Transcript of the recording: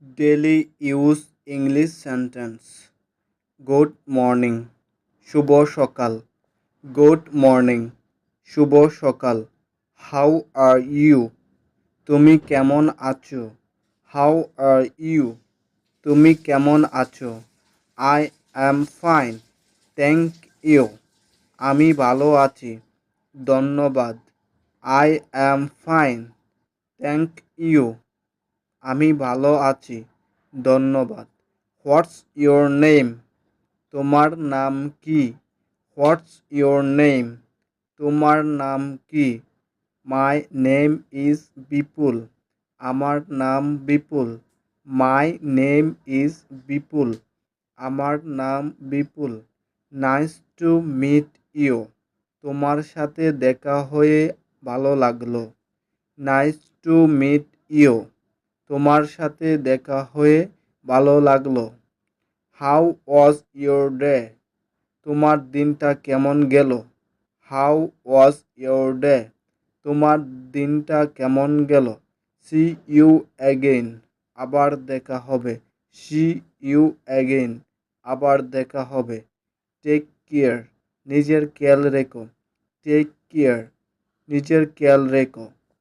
Daily use English sentence. Good morning, শুভ সকাল। Good morning, শুভ সকাল। হাউ আর ইউ, তুমি কেমন আছো? হাউ আর ইউ, তুমি কেমন আছো? I am fine, thank you, আমি ভালো আছি, ধন্যবাদ। I am fine, thank you, আমি ভালো আছি, ধন্যবাদ। হোয়াটস ইয়োর নেম, তোমার নাম কি? হোয়াটস ইয়োর নেম, তোমার নাম কি? মাই নেম ইজ বিপুল, আমার নাম বিপুল। মাই নেম ইজ বিপুল, আমার নাম বিপুল। নাইস টু মিট ইউ, তোমার সাথে দেখা হয়ে ভালো লাগলো। নাইস টু মিট ইউ, তোমার সাথে দেখা হয়ে ভালো লাগলো। হাউ ওয়াজ ইয়োর ডে, তোমার দিনটা কেমন গেল? হাউ ওয়াজ ইয়োর ডে, তোমার দিনটা কেমন গেল? সি ইউ অ্যাগেইন, আবার দেখা হবে। সি ইউ অ্যাগেইন, আবার দেখা হবে। টেক কেয়ার, নিজের খেয়াল রেখো। টেক কেয়ার, নিজের খেয়াল রেখো।